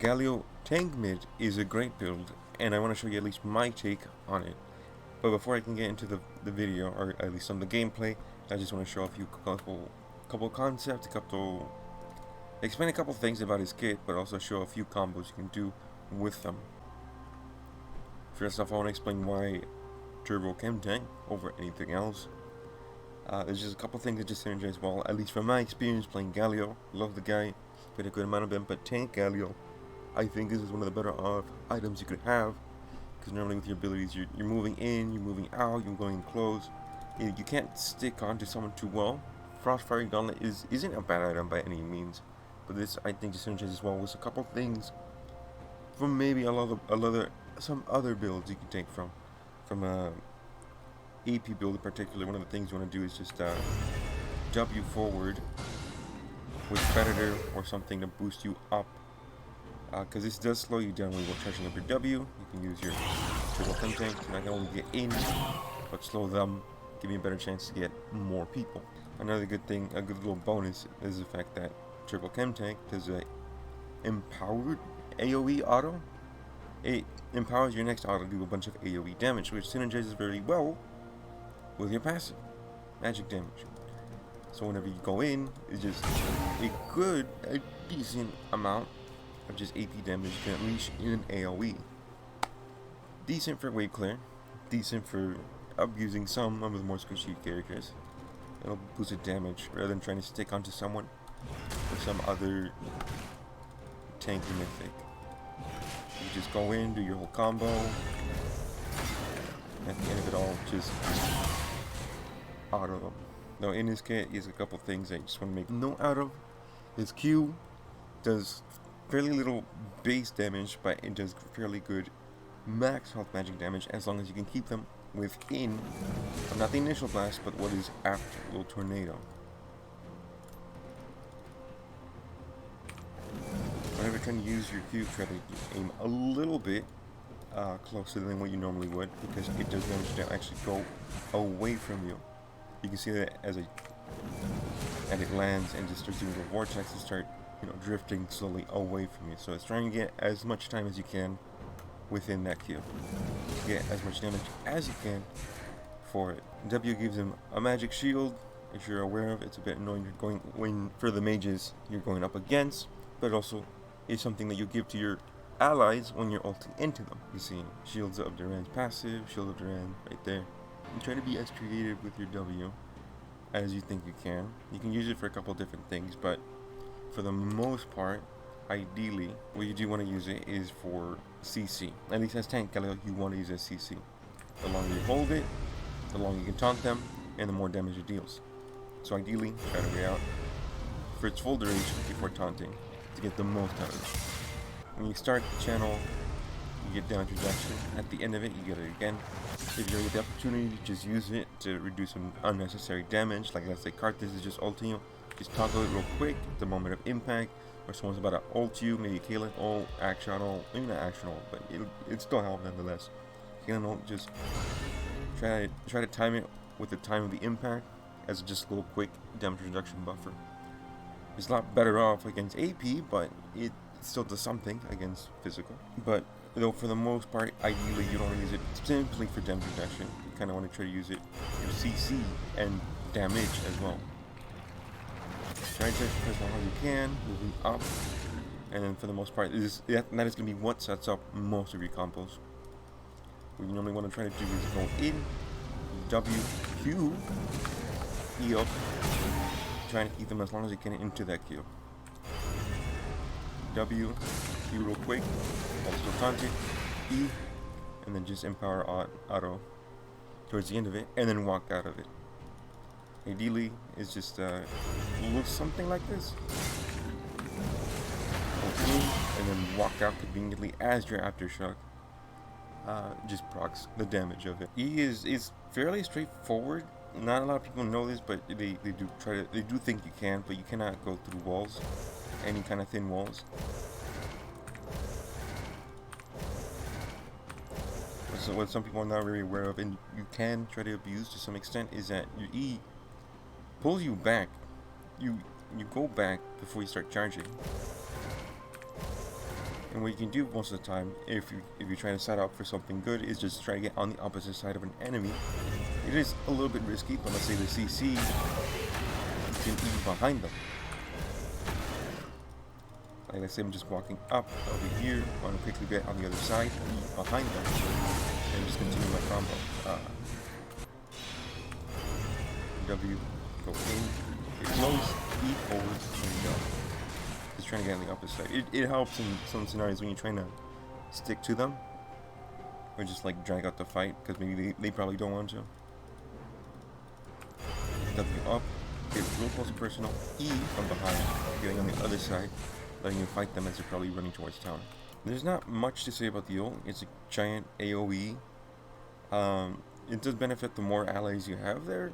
Galio Mid is a great build, and I want to show you at least my take on it. But before I can get into the video, or at least some of the gameplay, I just want to show a few couple concepts, explain a couple things about his kit, but also show a few combos you can do with them. First off, I want to explain why Turbo Chemtank over anything else. There's just a couple things that just synergize well, at least from my experience playing Galio. Love the guy, played a good amount of him, but Tank Galio, I think this is one of the better items you could have, because normally with your abilities, you're moving in, you're moving out, you're going close. You can't stick onto someone too well. Frostfire Gauntlet isn't a bad item by any means, but this I think just synergizes well with a couple things from maybe some other builds you can take from a AP build in particular. One of the things you want to do is just W forward with Predator or something to boost you up, because this does slow you down when you're charging up your W. You can use your Turbo Chemtank to not only get in, but slow them, give you a better chance to get more people. Another good thing, a good little bonus, is the fact that Turbo Chemtank does a empowered AoE auto. It empowers your next auto to do a bunch of AoE damage, which synergizes very well with your passive magic damage. So whenever you go in, it's just a decent amount of just AP damage you can unleash in an AoE. Decent for wave clear, decent for abusing some of the more squishy characters. It'll boost the damage rather than trying to stick onto someone or some other tanky mythic. You just go in, do your whole combo, and at the end of it all, just auto them. Now in his kit is a couple things I just want to make note out of. His Q does fairly little base damage, but it does fairly good max health magic damage as long as you can keep them within, not the initial blast, but what is after, little tornado. Whenever you're trying to use your Q, try to aim a little bit closer than what you normally would, because it does manage to actually go away from you. You can see that as it lands and just starts doing the vortex and start, drifting slowly away from you. So it's trying to get as much time as you can within that Q. Get as much damage as you can for it. W gives him a magic shield, if you're aware of. It's a bit annoying for the mages you're going up against, but also is something that you give to your allies when you're ulting into them. You see, shields up Duran's passive, shield of Duran right there. You try to be as creative with your W as you think you can. You can use it for a couple different things, but for the most part, ideally, what you do want to use it is for CC. At least as Tank Galio, you want to use it as CC. The longer you hold it, the longer you can taunt them, and the more damage it deals. So ideally, try to wait out for its full duration before taunting to get the most out of it. When you start the channel, you get down introduction. At the end of it, you get it again. If you get the opportunity, just use it to reduce some unnecessary damage. Like let's say Karthus is just ulting you, just toggle it real quick at the moment of impact, or someone's about to ult you, maybe Kaelin ult, action ult, maybe not action ult, but it still help nonetheless. Kaelin ult, just try to time it with the time of the impact as just a little quick damage reduction buffer. It's a lot better off against AP, but it still does something against physical. But though for the most part, ideally you don't want to use it simply for damage reduction. You kind of want to try to use it for CC and damage as well. Try to press as long as you can, moving up, and then for the most part, that is going to be what sets up most of your combos. What you normally want to try to do is go in, W, Q, E up, trying to keep them as long as you can into that Q. W, Q real quick, also taunt it, E, and then just empower auto towards the end of it, and then walk out of it. Ideally, it's just looks something like this. And then walk out conveniently as your aftershock just procs the damage of it. E is fairly straightforward. Not a lot of people know this, but they do think you can, but you cannot go through walls, any kind of thin walls. So what some people are not very aware of, and you can try to abuse to some extent, is that your E pulls you back. You go back before you start charging. And what you can do most of the time, if you're trying to set up for something good, is just try to get on the opposite side of an enemy. It is a little bit risky, but let's say the CC, you can E behind them. Like let's say I'm just walking up over here, want to quickly get on the other side, E behind them, and just continue my combo. W, go in, get close, E forward, and go. Just trying to get on the opposite side. It helps in some scenarios when you're trying to stick to them, or just like drag out the fight, because maybe they probably don't want to. W up, get real close and personal, E from behind, getting on the other side, letting you fight them as they're probably running towards town. There's not much to say about the ult. It's a giant AoE. It does benefit the more allies you have there,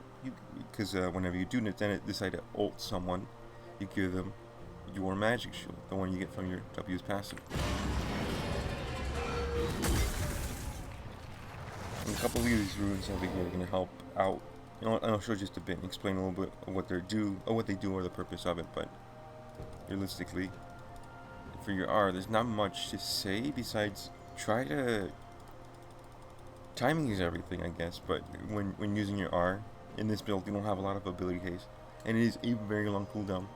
because whenever you do decide to ult someone, you give them your magic shield, the one you get from your W's passive. And a couple of these runes over here are going to help out. You know, I'll show just a bit and explain a little bit of what they do or the purpose of it, but realistically, for your R, there's not much to say besides try to... Timing is everything, I guess, but when using your R, in this build, you don't have a lot of ability haste, and it is a very long cooldown.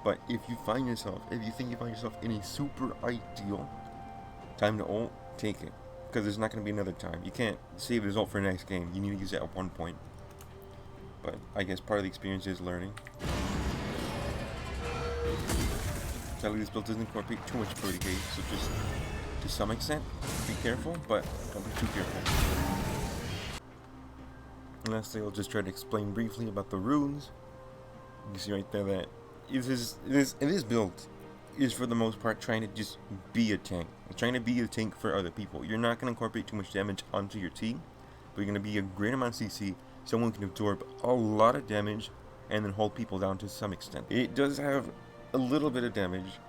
But if you think you find yourself in a super ideal time to ult, take it, because there's not going to be another time. You can't save this ult for the next game. You need to use it at one point. But I guess part of the experience is learning. Sadly, this build doesn't incorporate too much ability haste, so just to some extent, be careful, but don't be too careful. And lastly, I'll just try to explain briefly about the runes. You can see right there that this build is for the most part trying to just be a tank. Trying to be a tank for other people. You're not going to incorporate too much damage onto your team, but you're going to be a great amount of CC. Someone can absorb a lot of damage and then hold people down to some extent. It does have a little bit of damage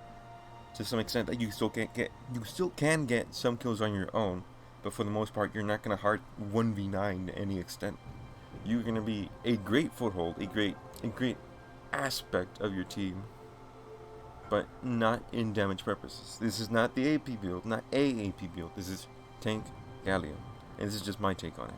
to some extent that you still can get some kills on your own, but for the most part you're not going to hard 1v9 to any extent. You're going to be a great foothold, a great aspect of your team, but not in damage purposes. This is not the AP build, not a AP build. This is Tank Galio, and this is just my take on it.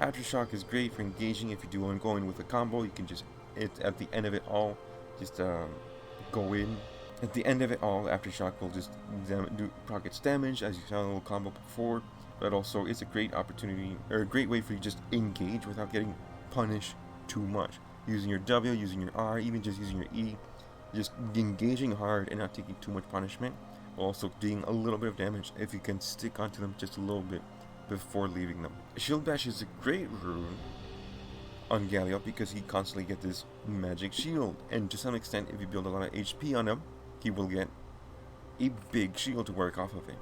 Aftershock is great for engaging. If you do ongoing with a combo, you can just at the end of it all, just go in. At the end of it all, Aftershock will just do pockets damage, as you saw in a little combo before. But also, it's a great opportunity, or a great way for you to just engage without getting punished too much. Using your W, using your R, even just using your E, just engaging hard and not taking too much punishment, while also doing a little bit of damage if you can stick onto them just a little bit before leaving them. Shield Bash is a great rune on Galio because he constantly gets this magic shield, and to some extent, if you build a lot of HP on him, he will get a big shield to work off of it.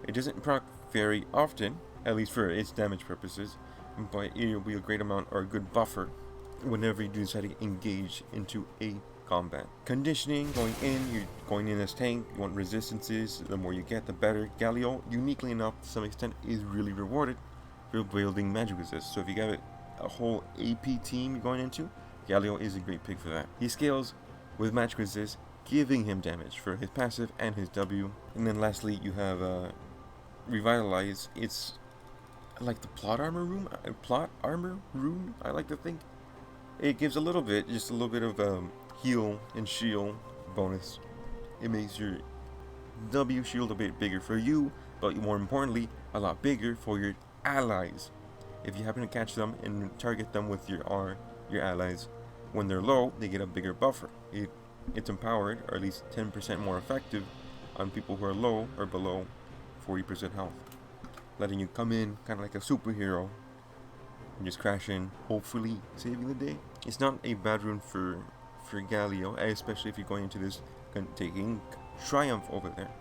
It doesn't proc very often, at least for its damage purposes, but it will be a great amount or a good buffer whenever you decide to engage into a combat. Conditioning, you're going in as tank, you want resistances, the more you get the better. Galio, uniquely enough to some extent, is really rewarded for building magic resist. So if you got a whole AP team you're going into, Galio is a great pick for that. He scales with magic resist, giving him damage for his passive and his W. And then lastly, you have Revitalize. It's like the plot armor rune, I like to think. It gives just a little bit of heal and shield bonus. It makes your W shield a bit bigger for you, but more importantly, a lot bigger for your allies. If you happen to catch them and target them with your R, your allies, when they're low, they get a bigger buffer. It's empowered, or at least 10% more effective on people who are low or below 40% health, letting you come in kind of like a superhero and just crash in, hopefully saving the day. It's not a bad rune for Galio, especially if you're going into this taking Triumph over there.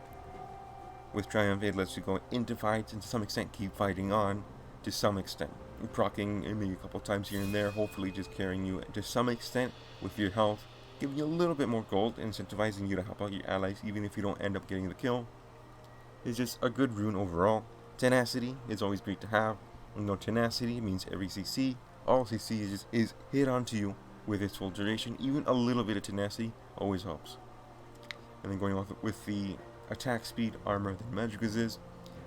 With Triumph, it lets you go into fights and to some extent keep fighting on to some extent, proccing maybe a couple times here and there, hopefully just carrying you to some extent with your health, giving you a little bit more gold, incentivizing you to help out your allies even if you don't end up getting the kill. It's just a good rune overall. Tenacity is always great to have. You know, tenacity means every CC, all CC is hit onto you with its full duration. Even a little bit of tenacity always helps. And then going off with the attack speed, armor, than magic resist.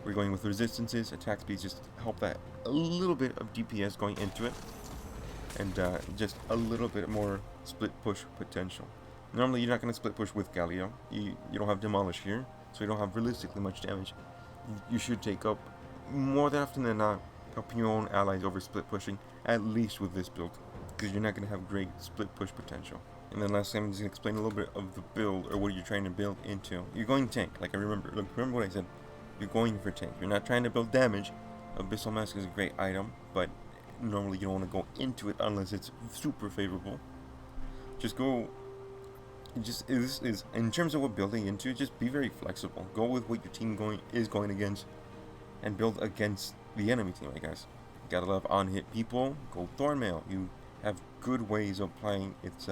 We're going with resistances. Attack speed just help that a little bit of DPS going into it, and just a little bit more split push potential. Normally you're not going to split push with Galio. You don't have demolish here, so you don't have realistically much damage. You should take up more than often than not helping your own allies over split pushing, at least with this build, because you're not going to have great split push potential. And then lastly, I'm just going to explain a little bit of the build, or what you're trying to build into. You're going tank, like I remember. Look, remember what I said. You're going for tank. You're not trying to build damage. Abyssal Mask is a great item, but normally you don't want to go into it unless it's super favorable. Just go. Just is in terms of what building into. Just be very flexible. Go with what your team is going against, and build against the enemy team. I guess. Gotta love on-hit people. Go Thornmail. You have good ways of applying its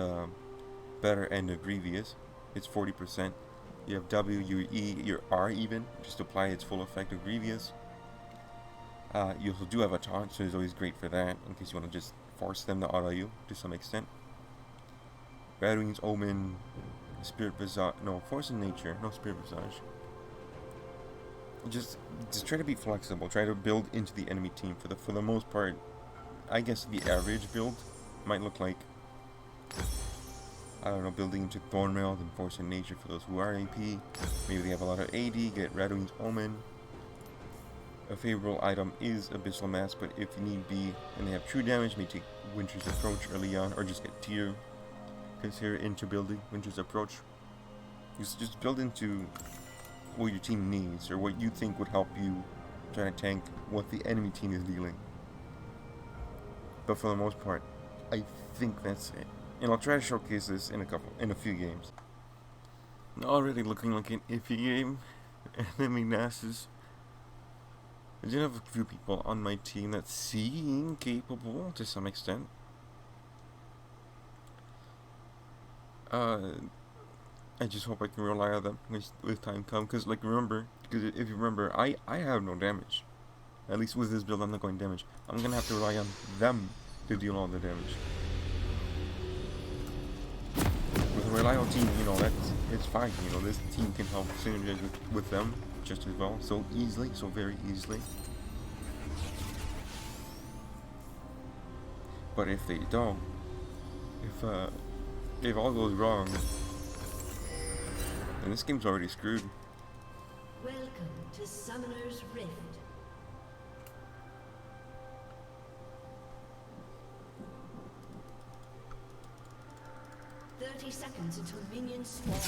better end of Grievous. It's 40%. You have W, your E, your R even. Just apply its full effect of Grievous. You also do have a taunt, so it's always great for that, in case you want to just force them to auto you to some extent. Ratwing's Omen, Spirit Visage, no, Force in Nature, no Spirit Visage. Just try to be flexible. Try to build into the enemy team. For the most part, I guess the average build might look like, I don't know, building into Thornmail and Force in Nature for those who are AP. Maybe they have a lot of AD, get Ratwing's Omen. A favorable item is Abyssal Mask, but if you need be and they have true damage, maybe take Winter's Approach early on, or just get Tier. Consider into building Winter's Approach. Just build into what your team needs, or what you think would help you try to tank what the enemy team is dealing. But for the most part, I think that's it. And I'll try to showcase this in a few games. Already looking like an iffy game. Enemy Nasus. I do have a few people on my team that seem capable to some extent. I just hope I can rely on them with time come. Because if you remember, I have no damage. At least with this build, I'm not going damage. I'm gonna have to rely on them to deal all the damage. With a reliable team, it's fine. This team can help synergize with them just as well, so very easily. But if they don't, if all goes wrong, then this game's already screwed. Welcome to Summoner's Rift. Seconds until minions spawn.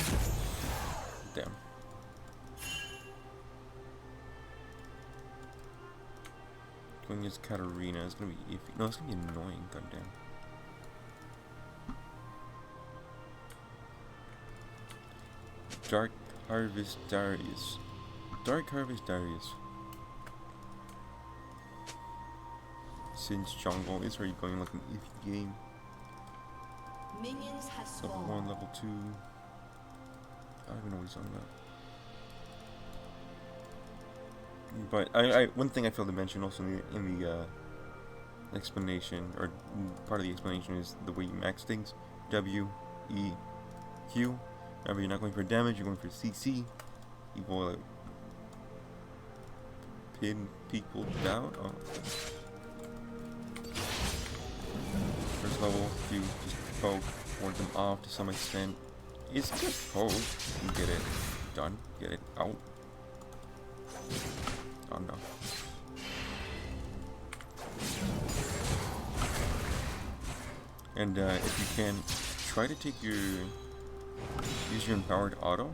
Damn. Going against Katarina is gonna be iffy. No, it's gonna be annoying, goddamn. Dark Harvest Darius. Since jungle is already going like an iffy game. Minions have spawned. Level 1, level 2. I don't even know what he's on about. But one thing I failed to mention also in the explanation, or part of the explanation, is the way you max things. W, E, Q. Remember, you're not going for damage, you're going for CC. You will pin people down. Oh. First level, Q, just poke, ward them off to some extent. It's just poke. You get it done, get it out. Oh no. And if you can, try to take use your empowered auto.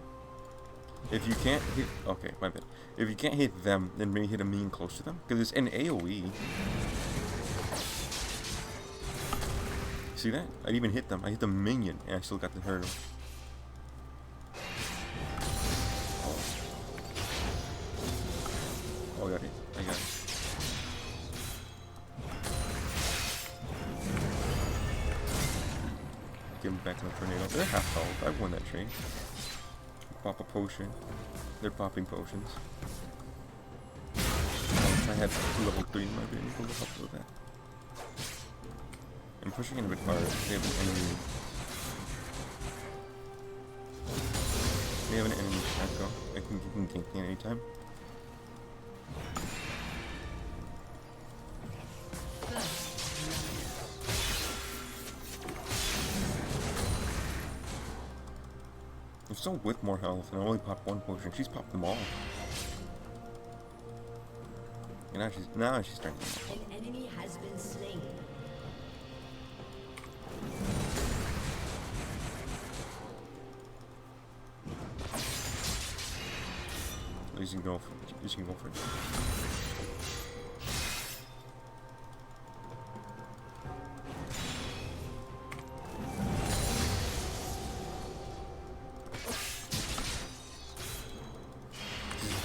If you can't hit, okay, my bad. If you can't hit them, then maybe hit a minion close to them, because it's an AoE. See that? I didn't even hit them. I hit the minion, and I still got the hurdle. Oh, I got it. I got it. Give him back to the tornado. They're half health. I won that trade. Pop a potion. They're popping potions. If I had 2 level 3 in my brain, able to help with that. I'm pushing in a bit hard. They have an enemy. We have an enemy Shaco. I think you can gank me at any time. I'm still with more health, and I only popped one potion. She's popped them all. And now she's starting to pop. An enemy has been slain. At least you can go for it. At least you can go for it.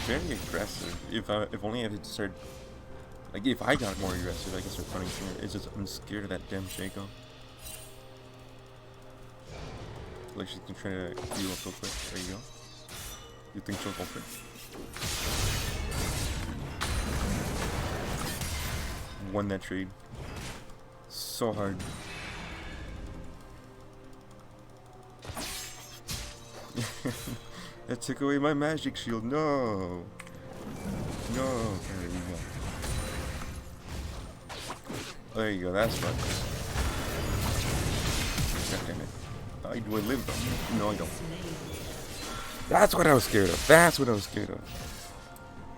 Very aggressive. If only I had started, like, if I got more aggressive, I could start punishing her. It's just I'm scared of that damn Shaco. Like she's gonna try to heal up real quick. There you go. You think she'll go for it? Won that trade. So hard. That took away my magic shield. No. No. There we go. There you go. That's fun. God damn it. Do I live though? No, I don't. That's what I was scared of. That's what I was scared of.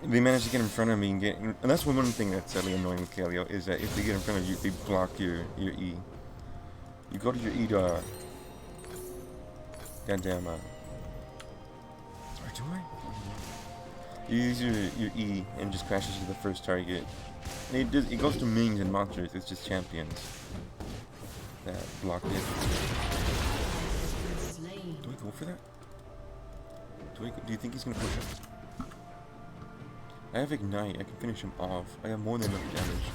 They managed to get in front of me and and that's one thing that's sadly annoying with Galio is that if they get in front of you, they block your E. You go to your E to goddamn or do I? You use your E and just crashes to the first target. And it goes to minions and monsters. It's just champions that block it. Do I go for that? Do you think he's gonna push him? I have Ignite. I can finish him off. I have more than enough damage.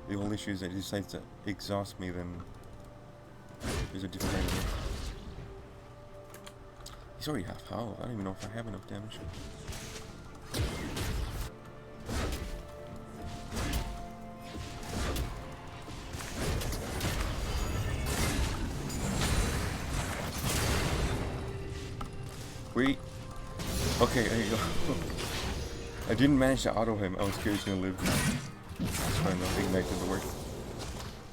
The only issue is that he decides to exhaust me, then there's a different enemy. He's already half health. I don't even know if I have enough damage. Wait. Okay, there you go. I didn't manage to auto him. I was scared he's gonna live. That's fine though. Ignite didn't work.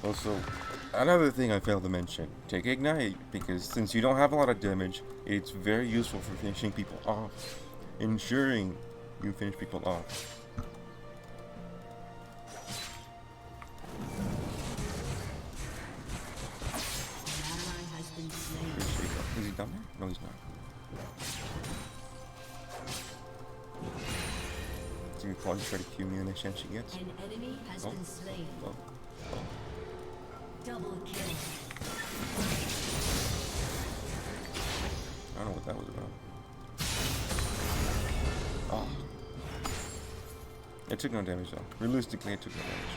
Also, another thing I failed to mention. Take Ignite, because since you don't have a lot of damage, it's very useful for finishing people off. Ensuring you finish people off. Is he down there? No, he's not. He's gonna probably try to Q me the next chance she gets. An enemy has been slain. Oh. Oh. Double kill. I don't know what that was about. Oh. It took no damage though. Realistically, it took no damage.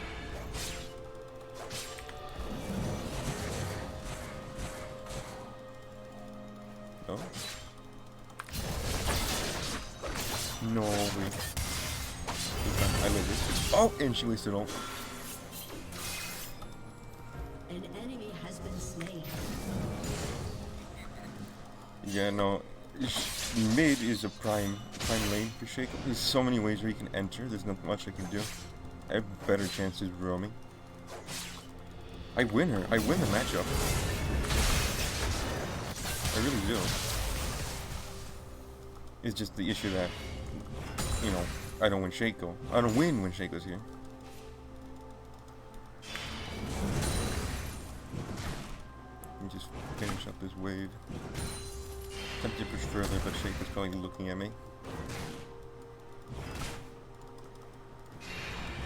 No? No way. I made this. Oh, and she wasted all. An enemy has been slain. Yeah, no. Mid is a prime lane for Shaco. There's so many ways where you can enter. There's not much I can do. I have better chances roaming. I win her. I win the matchup. I really do. It's just the issue that, you know, I don't win Shaco. I don't win when Shaco's here. Let me just finish up this wave. Tempted to push further, but Shaco's probably looking at me.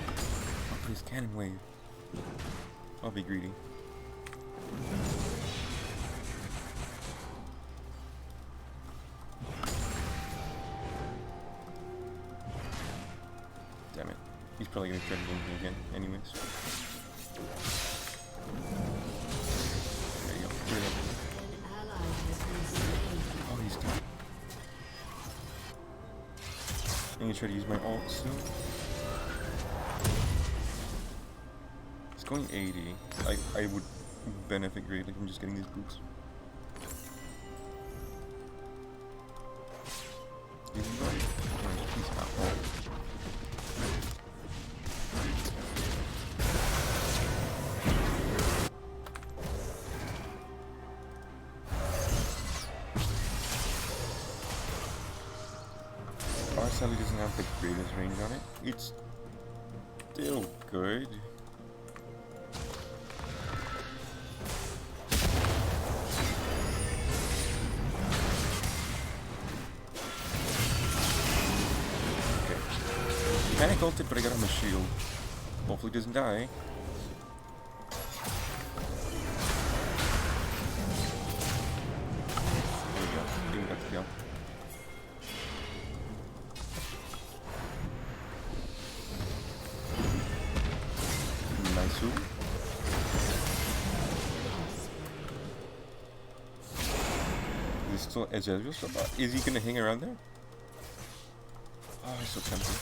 I'll put his cannon wave. I'll be greedy. Damn it. He's probably gonna try to win me again, anyways. There you go. Clear it up. An ally has been slain. Oh, he's dead. I'm gonna try to use my ult still. It's going 80. I would benefit greatly from just getting these boots. Sadly doesn't have the greatest range on it. It's still good. Okay. Panic ulted, but I got him a shield. Hopefully he doesn't die. There we go. Even got the kill. Nice. Is still Ezreal so far? Is he gonna hang around there? Oh, he's so tempted.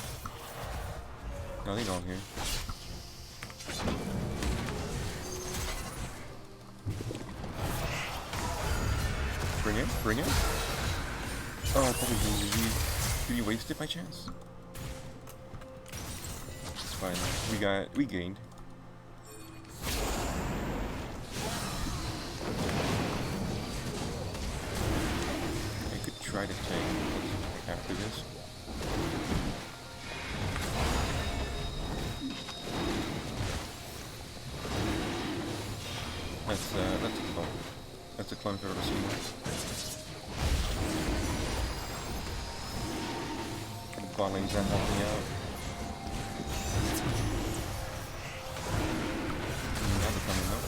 No, they don't here. Bring him, bring him. Oh, I thought did he waste it by chance? It's fine. We gained. I could try to tank after this. That's a clone. That's a clone if I've ever seen one. The bot lane's not helping out. Now they're coming up.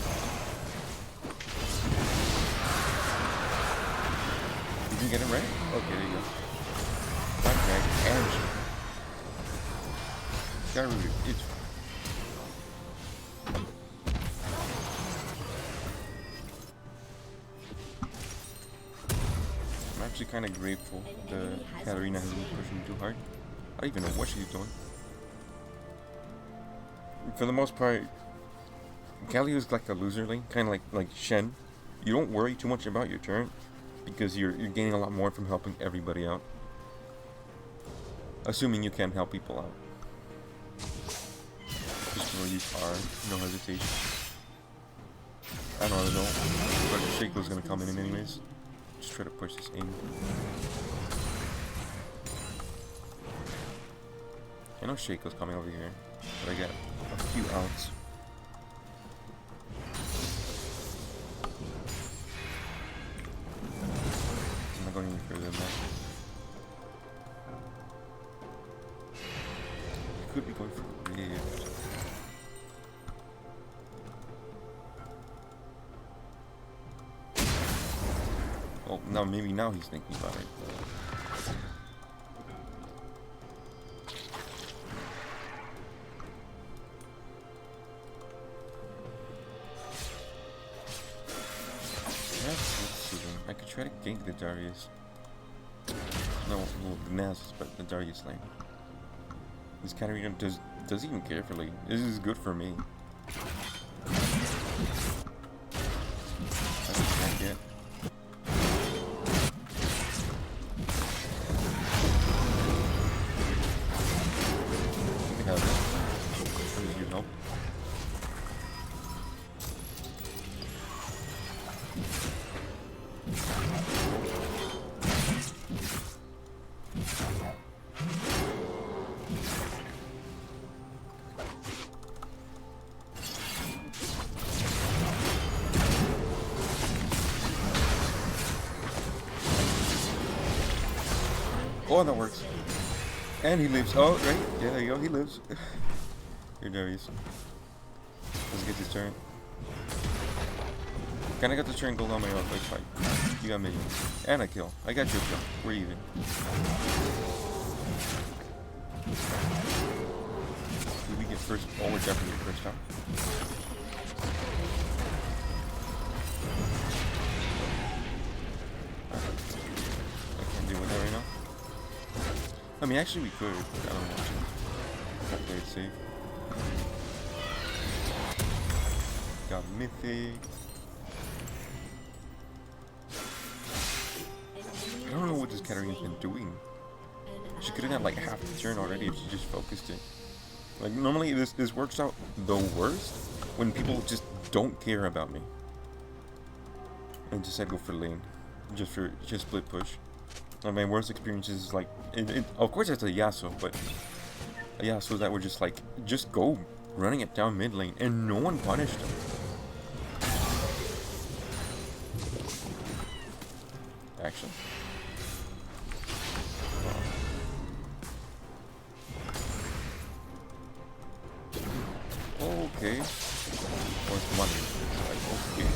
Did you get it right? Okay, there you go. Black drag and gotta review. It's actually kind of grateful the Katarina hasn't been pushing too hard. I don't even know what she's doing. For the most part, Galio is like a loser lane, kind of like Shen. You don't worry too much about your turn because you're gaining a lot more from helping everybody out. Assuming you can help people out. Just really use R, no hesitation. I don't know, but Shaco's gonna come in anyways. Just try to push this in. I know Shaco's coming over here, but I got a few outs. I'm not going any further than that. I could be going for Rift. Oh, no, maybe now he's thinking about it. Let's see then. I could try to gank the Darius. No, well, the Nasus, but the Darius lane. This Katarina does even care for lane. This is good for me. I can't get. Oh, that works. And he lives. Oh, right. Yeah, there you go. He lives. Here, Darius. Let's get this turn. Kinda got the turn gold on my own, but it's fine. You got minions. And a kill. I got your kill. We're even. Did we get first? Oh, we're definitely first time. I can't deal with that right now. I mean, actually we could, but I don't want to. I'll play it safe. Got Mythic. I don't know what this Katarina's been doing. She could have got like half the turn already if she just focused it. Like, normally this works out the worst when people just don't care about me. And just I go for lane. Just split push. My worst experience is like Of course, it's a Yasuo, but a Yasuo that were just like, just go running it down mid lane, and no one punished him. Actually. Okay. Where's the money? Like, okay.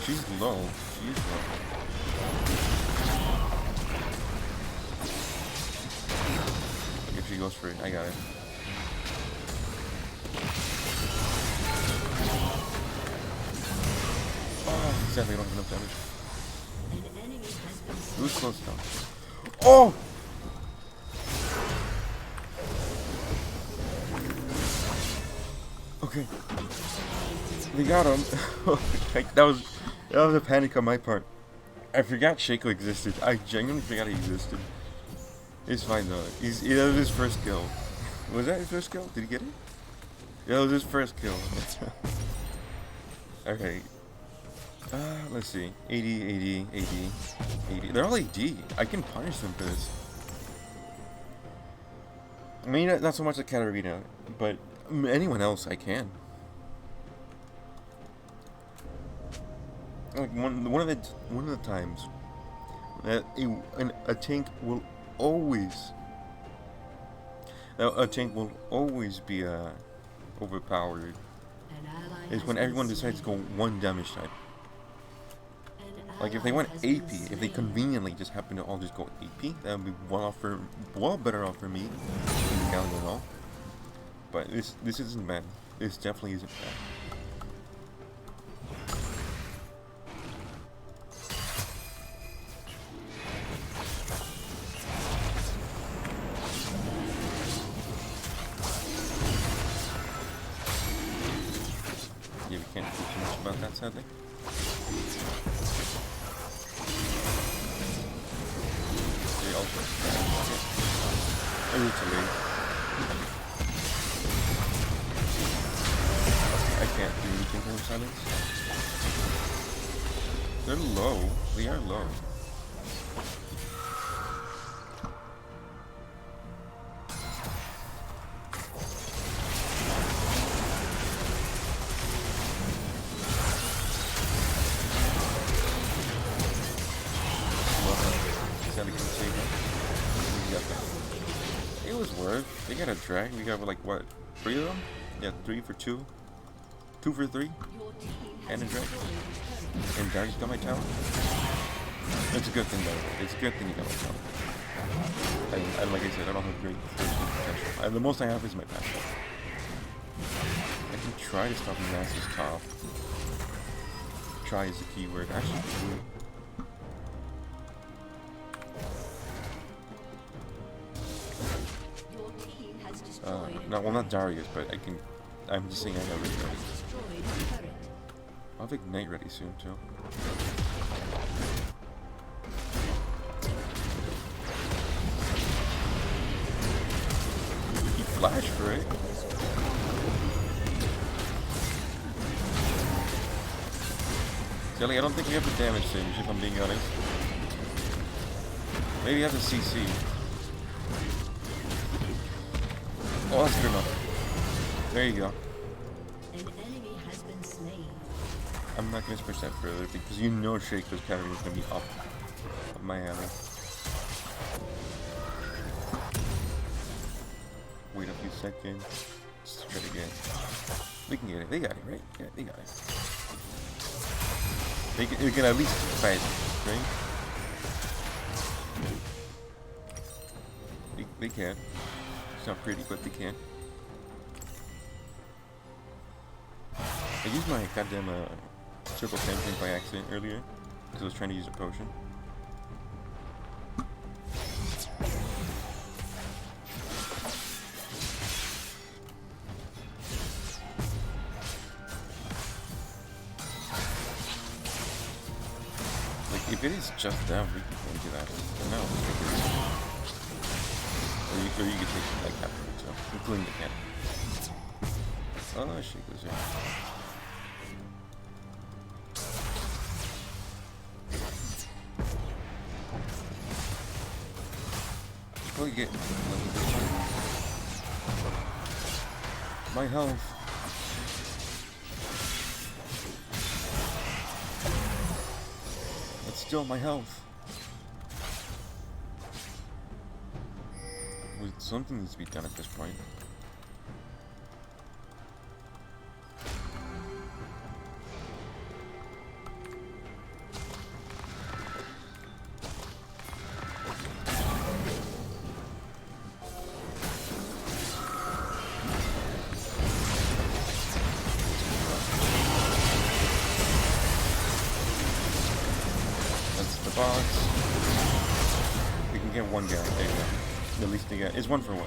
She's low. She's low. If she goes for it, I got it. Oh, sadly, I don't have enough damage. An enemy has been slain. Who's close down? Oh! Okay. We got him. Like, that was a panic on my part. I forgot Shaco existed. I genuinely forgot he existed. It's fine though. That was his first kill. Was that his first kill? Did he get it? Yeah, it was his first kill. Okay. Let's see. 80, 80, 80, 80. They're all AD. I can punish them for this. I mean, not so much the Katarina, but anyone else I can. Like one of the times that a tank will always be overpowered is when everyone decides to go one damage type. Like if they went AP, if they conveniently just happen to all just go AP, that would be well better off for me than Galio and all. But this isn't bad. This definitely isn't bad. Yeah, we can't do too much about that, sadly. They also a little too late. I can't do anything from silence. They're low. They are low. It was worth. They got a drag. We got like what? 3 of them? Yeah, 3 for 2. 2 for 3. And a drag. And Dark's got my tower. It's a good thing though. It's a good thing you got my tower. And like I said, I don't have great potential. The most I have is my passive. I can try to stop Nasa's top. Try is the key word. Actually, no, well, not Darius, but I can. I'm just saying I have it ready. I'll have Ignite ready soon too. He flashed for it. Jelly, I don't think you have the damage singe, if I'm being honest. Maybe you have the CC. Oh, that's good enough. There you go. An enemy has been slain. I'm not going to push that further because you know Shaco's category is going to be up my alley. Wait a few seconds. Let's try it again. We can get it. They got it, right? Yeah, they got it. They can at least fight, right? They can. It's not pretty, but they can. I used my goddamn circle Chemtank by accident earlier because I was trying to use a potion. Like if it is just them, we can do that. But no, or you can take like half of it, so including the can. Oh, she goes in. Will you get my health? It's still my health. Something needs to be done at this point. That's the box. We can get one guy. There you go. At least they got. It's 1 for 1. I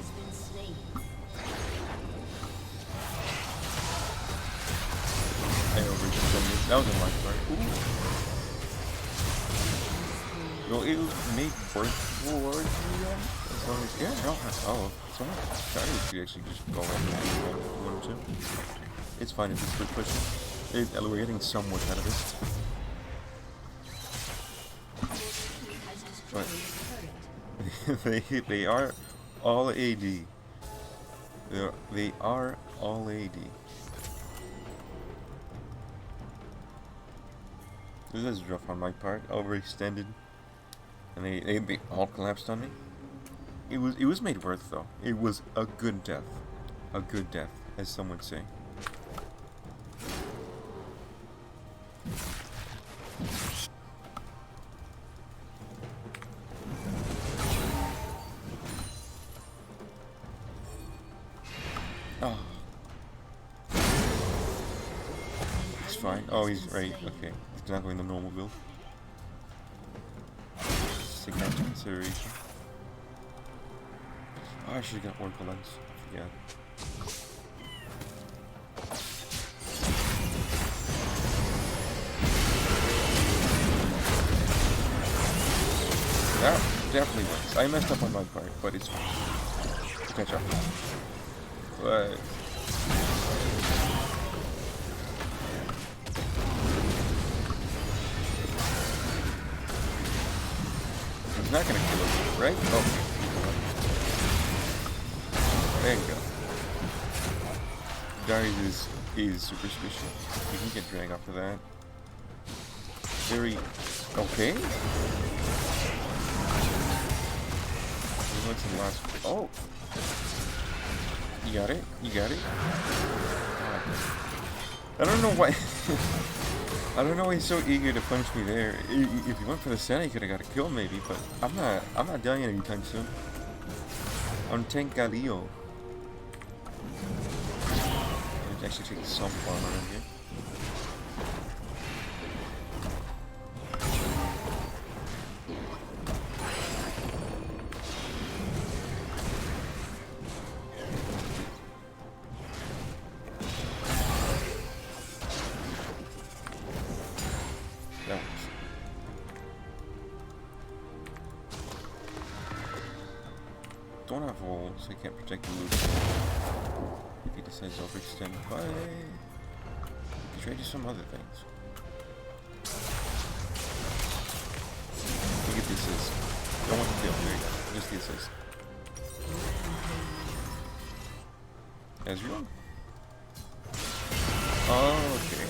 overextended. That was on my part. Ooh. Well, it was made worth for it, as long as yeah, no, oh, it's almost started to actually just go on and want to. It's fine if it's quick pushing. We're getting somewhat out of this. But they are all AD. They are all AD. This is rough on my part. Overextended, and they all collapsed on me. It was made worth though. It was a good death, as some would say. Oh. It's fine. Oh, he's right. Okay. He's not going the normal build. Just take that into consideration. Oh, I should have got Oracle Lens. Yeah. That definitely works. I messed up on my part, but it's fine. We'll catch up. But he's not gonna kill us, right? Oh, there you go. Darius is superstitious. You can get drag off of that. Very okay. What's the last? Oh. You got it? You got it? I don't know why. I don't know why he's so eager to punch me there. If he went for the center, he could have got a kill maybe, but I'm not dying anytime soon. On Tank Galio. I'd actually take some farm around here. Don't have ult, so I can't protect the loot. If he decides to overextend, but you try to do some other things. You get the assist. Don't want to kill. There you go. Just the assist. Ezreal? Oh, okay.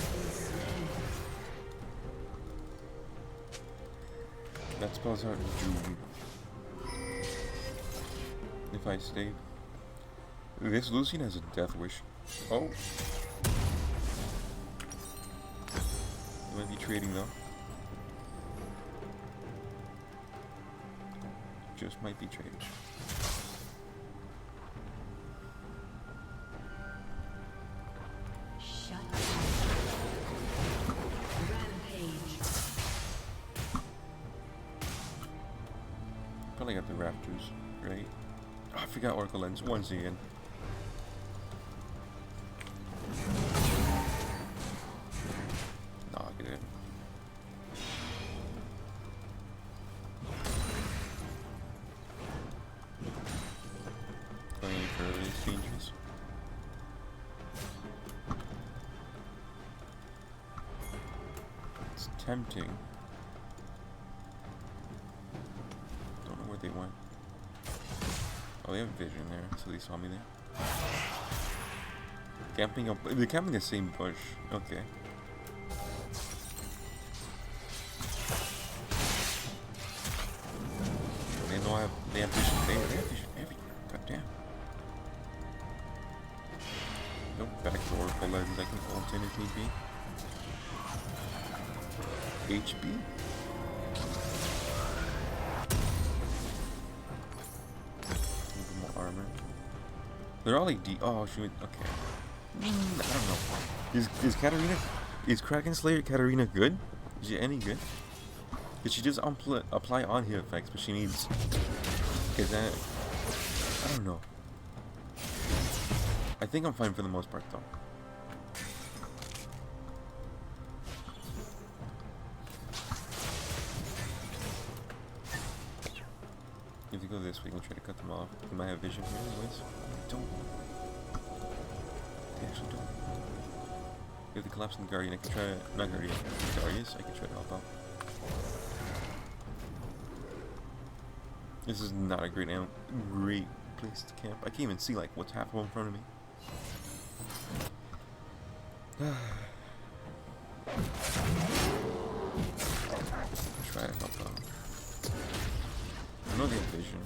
That spells out June. If I stayed. This Lucian has a death wish. Oh. You might be trading though. Just might be trading. Shut down. Rampage. Probably got the Raptors, right? Oh, I forgot Oracle Lens once again. Nah, get it. Going any further is dangerous. It's tempting. Don't know where they went. Oh, they have vision there, so they saw me there. Camping up. They're camping the same bush. Okay. They know they have vision there. They have vision everywhere. God damn. Nope, back door for lenses. I can ult in if need be. HB? A little more armor. They're all AD. Oh, shoot. Okay. I don't know. Is Katarina... Is Kraken Slayer Katarina good? Is she any good? Because she does apply on-hit effects, but she needs... Is that... I don't know. I think I'm fine for the most part, though. If you go this way, we'll try to cut them off. They might have vision here, anyways. They don't. They actually don't. If they collapse in the Guardian, I can try to... Not Guardian. Darius, I can try to help out. This is not a great place to camp. I can't even see, like, what's happening in front of me. Try to help out. I know they have vision.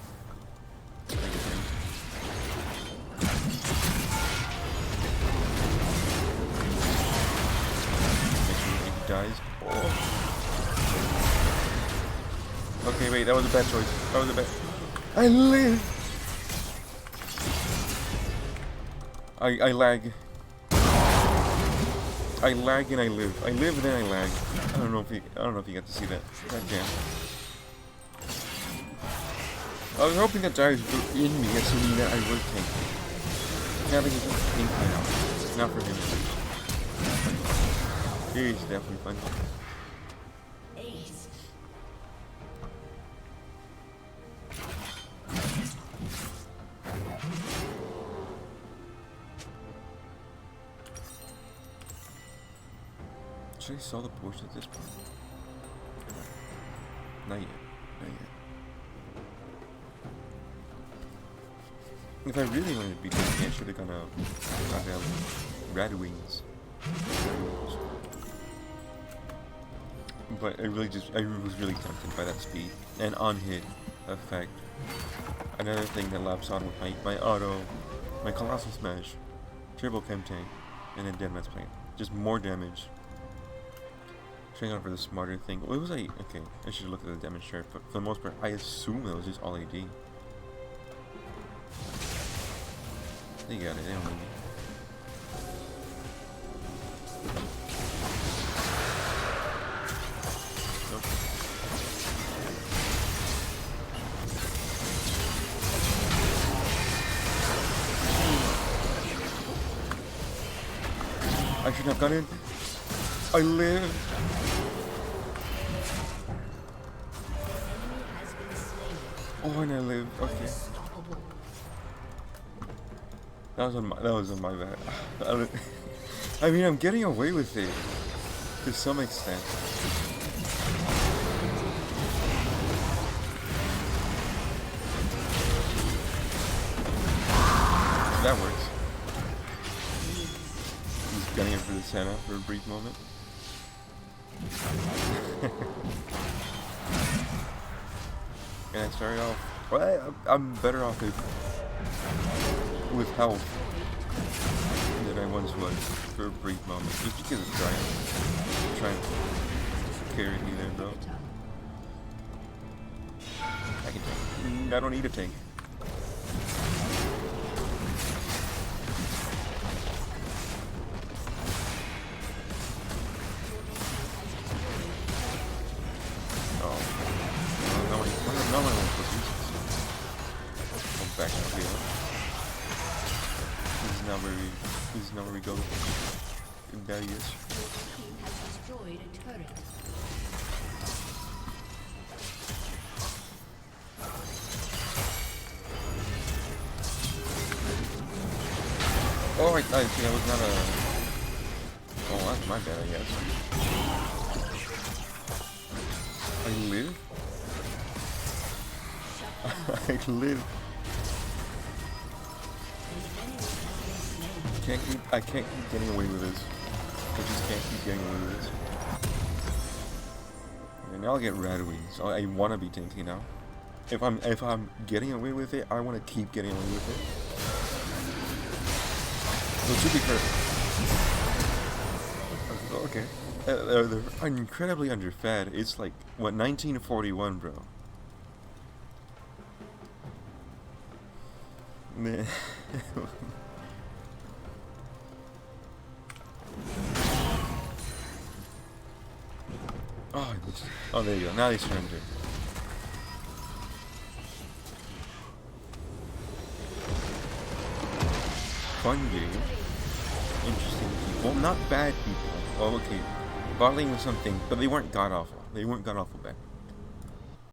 Make sure he dies. Oh. Okay, wait, that was a bad choice. That was a bad... I live! I lag. I lag and I live. I live and then I lag. I don't know if you got to see that. God damn. I was hoping that Darius was in me, assuming that I would tank. Now that he's just tank now. Not for him. He's definitely fun. Ace. Should I sell the Porsche at this point? Not yet. Not yet. If I really wanted to be tanky, I should have gone out. Goddamn Radwings. But I was really tempted by that speed and on-hit effect. Another thing that laps on with my auto, my Colossal Smash, Triple Chemtank, and then Deadman's Plane. Just more damage. Trying out for the smarter thing. What was I? Okay, I should look at the damage chart, but for the most part, I assume it was just all AD. They got it, they don't need me. Nope. I should have gone in. I live. Oh, and I live. Okay. That was on my bad. I mean, I'm getting away with it to some extent. That works. He's gunning it for the Santa for a brief moment. And I started off. Well, I'm better off with health than I once was for a brief moment. Just because of trying to carry me there, bro. I can tank. I don't need a tank. No one wants to do this. Come back up here. This is not where we go. And there he is. Your team has destroyed a turret. Oh, I see, that was not a... Oh, that's my bad, I guess. I live? I live. I can't keep getting away with this. I just can't keep getting away with this. Okay, now I'll get Radwing. So I wanna be tanky now. If I'm getting away with it, I wanna keep getting away with it. So to be fair, okay. They're incredibly underfed. It's like what 1941, bro. Man. Oh, there you go. Now they surrender. Fun game. Interesting people. Not bad people. Oh, okay. Bot lane was something, but they weren't god awful. They weren't god awful bad.